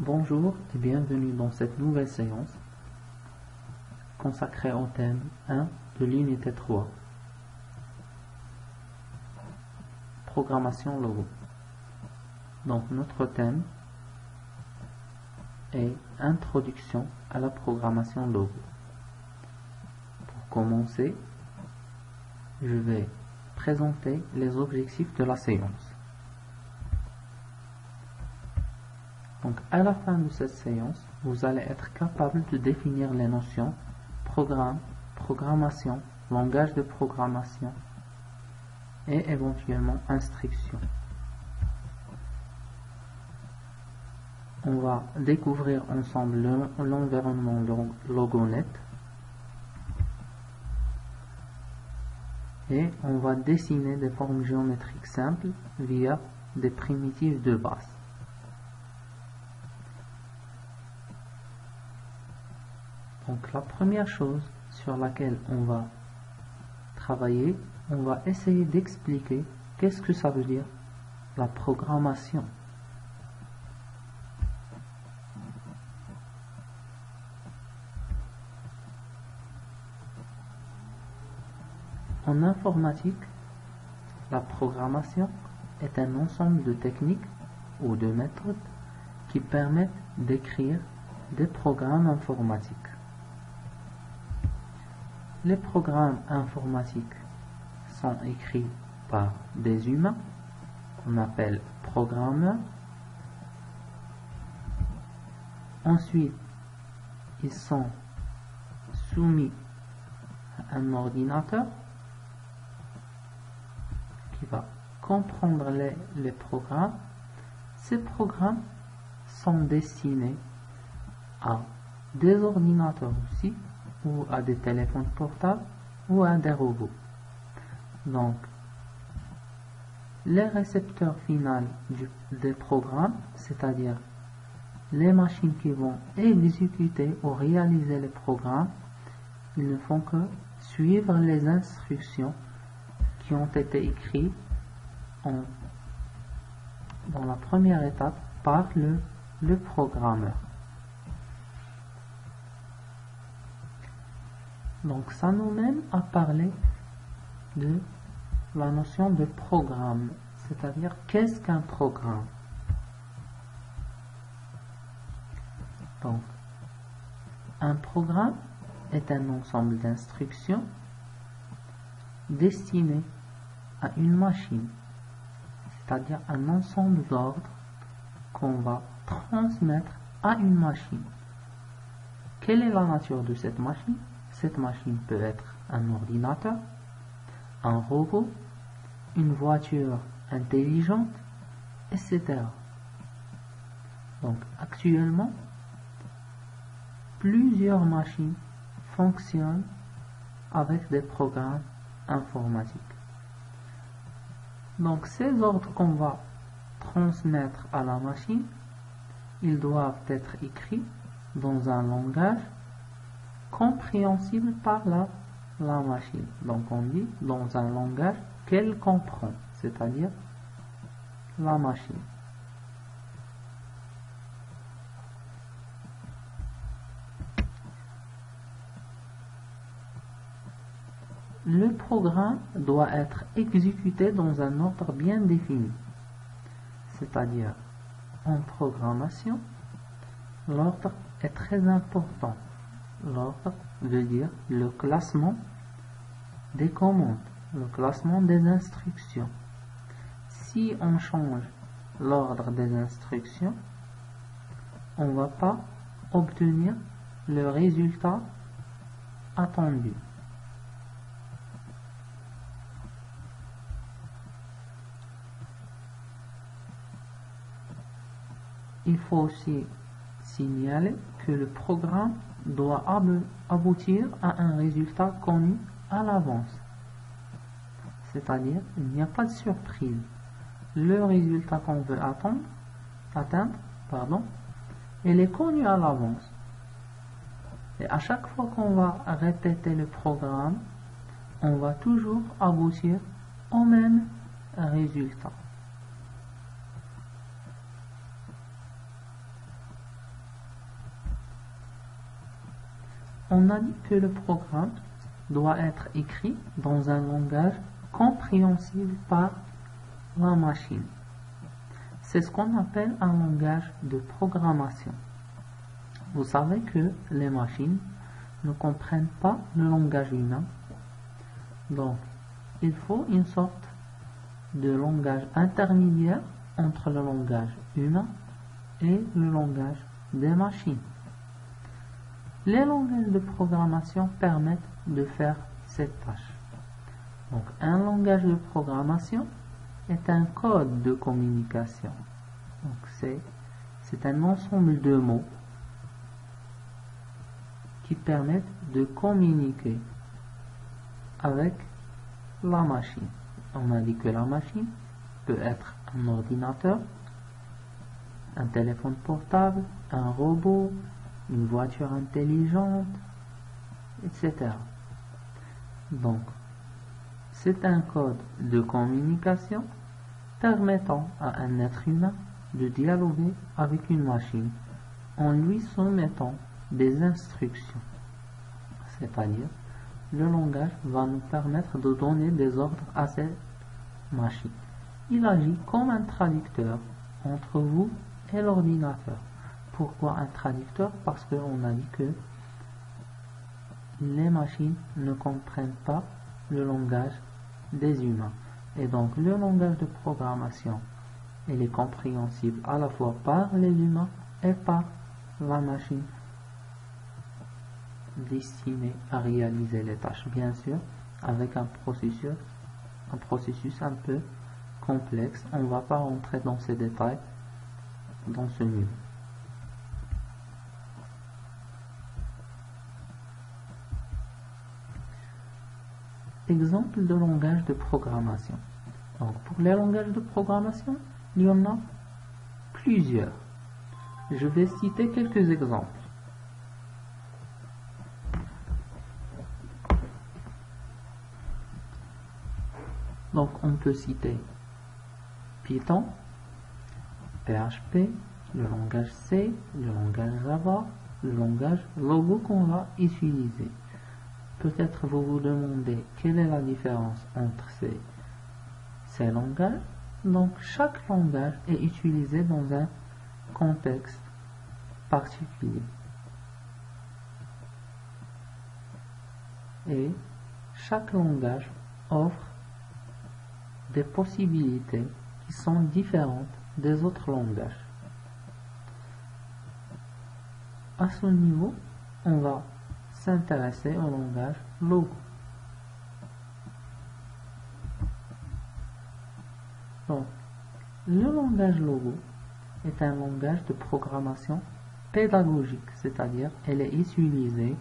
Bonjour et bienvenue dans cette nouvelle séance consacrée au thème 1 de l'unité 3, programmation logo. Donc notre thème est introduction à la programmation logo. Pour commencer, je vais présenter les objectifs de la séance. Donc à la fin de cette séance, vous allez être capable de définir les notions programme, programmation, langage de programmation et éventuellement instruction. On va découvrir ensemble l'environnement LogoNet et on va dessiner des formes géométriques simples via des primitives de base. Donc la première chose sur laquelle on va travailler, on va essayer d'expliquer qu'est-ce que ça veut dire la programmation. En informatique, la programmation est un ensemble de techniques ou de méthodes qui permettent d'écrire des programmes informatiques. Les programmes informatiques sont écrits par des humains, qu'on appelle programmeurs. Ensuite, ils sont soumis à un ordinateur qui va comprendre les programmes. Ces programmes sont destinés à des ordinateurs aussi, ou à des téléphones portables, ou à des robots. Donc, les récepteurs finaux des programmes, c'est-à-dire les machines qui vont exécuter ou réaliser les programmes, ils ne font que suivre les instructions qui ont été écrites dans la première étape par le programmeur. Donc ça nous mène à parler de la notion de programme, c'est-à-dire qu'est-ce qu'un programme. Donc un programme est un ensemble d'instructions destinées à une machine, c'est-à-dire un ensemble d'ordres qu'on va transmettre à une machine. Quelle est la nature de cette machine? Cette machine peut être un ordinateur, un robot, une voiture intelligente, etc. Donc actuellement, plusieurs machines fonctionnent avec des programmes informatiques. Donc ces ordres qu'on va transmettre à la machine, ils doivent être écrits dans un langage compréhensible par la machine. Donc on dit dans un langage qu'elle comprend, c'est-à-dire la machine. Le programme doit être exécuté dans un ordre bien défini, c'est-à-dire en programmation, l'ordre est très important. L'ordre veut dire le classement des commandes, le classement des instructions. Si on change l'ordre des instructions, on ne va pas obtenir le résultat attendu. Il faut aussi signaler que le programme doit aboutir à un résultat connu à l'avance. C'est-à-dire, il n'y a pas de surprise. Le résultat qu'on veut atteindre, il est connu à l'avance. Et à chaque fois qu'on va répéter le programme, on va toujours aboutir au même un résultat. on a dit que le programme doit être écrit dans un langage compréhensible par la machine. C'est ce qu'on appelle un langage de programmation. Vous savez que les machines ne comprennent pas le langage humain, donc il faut une sorte de langage intermédiaire entre le langage humain et le langage des machines. Les langages de programmation permettent de faire cette tâche. Donc un langage de programmation est un code de communication. Donc c'est un ensemble de mots qui permettent de communiquer avec la machine. On a dit que la machine peut être un ordinateur, un téléphone portable, un robot, une voiture intelligente, etc. Donc, c'est un code de communication permettant à un être humain de dialoguer avec une machine en lui soumettant des instructions. C'est-à-dire, le langage va nous permettre de donner des ordres à cette machine. Il agit comme un traducteur entre vous et l'ordinateur. Pourquoi un traducteur? Parce qu'on a dit que les machines ne comprennent pas le langage des humains. Et donc le langage de programmation, il est compréhensible à la fois par les humains et par la machine destinée à réaliser les tâches. Bien sûr, avec un processus un peu complexe. On ne va pas rentrer dans ces détails dans ce niveau. Exemple de langage de programmation. Donc pour les langages de programmation, il y en a plusieurs. Je vais citer quelques exemples. Donc on peut citer Python, PHP, le langage C, le langage Java, le langage Logo qu'on va utiliser. Peut-être vous vous demandez quelle est la différence entre ces langages. Donc chaque langage est utilisé dans un contexte particulier. Et chaque langage offre des possibilités qui sont différentes des autres langages. À ce niveau, on va s'intéresser au langage Logo. Donc, le langage Logo est un langage de programmation pédagogique, c'est-à-dire elle est utilisée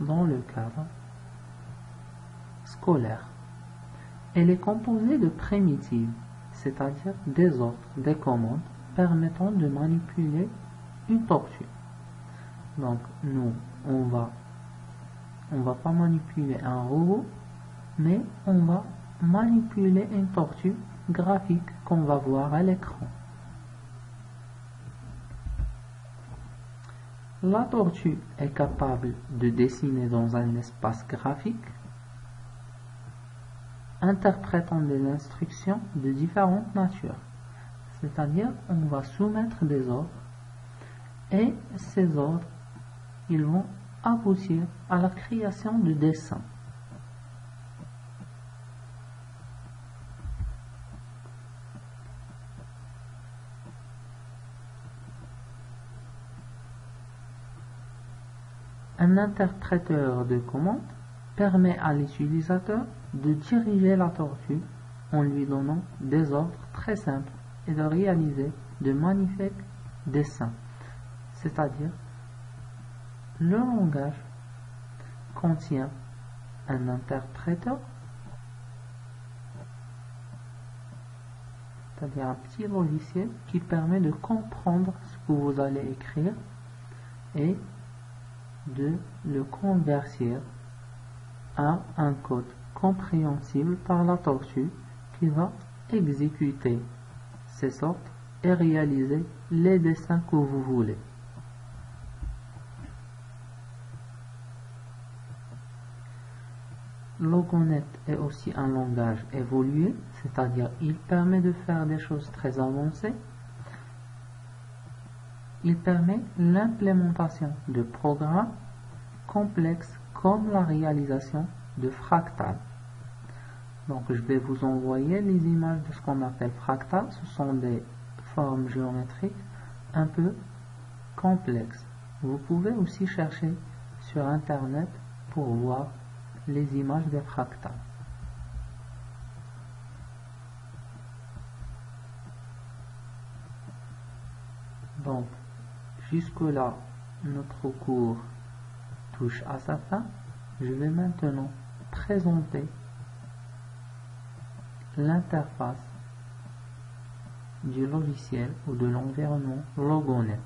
dans le cadre scolaire. Elle est composée de primitives, c'est-à-dire des ordres, des commandes permettant de manipuler une tortue. Donc nous, on va pas manipuler un robot, mais on va manipuler une tortue graphique qu'on va voir à l'écran. La tortue est capable de dessiner dans un espace graphique, interprétant des instructions de différentes natures. C'est-à-dire, on va soumettre des ordres et ces ordres, ils vont aboutir à la création de dessins. Un interpréteur de commandes permet à l'utilisateur de diriger la tortue en lui donnant des ordres très simples et de réaliser de magnifiques dessins. C'est-à-dire, le langage contient un interpréteur, c'est-à-dire un petit logiciel qui permet de comprendre ce que vous allez écrire et de le convertir à un code compréhensible par la tortue qui va exécuter ces sortes et réaliser les dessins que vous voulez. Logonet est aussi un langage évolué, c'est-à-dire il permet de faire des choses très avancées. Il permet l'implémentation de programmes complexes comme la réalisation de fractales. Donc je vais vous envoyer les images de ce qu'on appelle fractales. Ce sont des formes géométriques un peu complexes. Vous pouvez aussi chercher sur internet pour voir les images des fractales. Donc jusque-là, notre cours touche à sa fin. Je vais maintenant présenter l'interface du logiciel ou de l'environnement Logonet.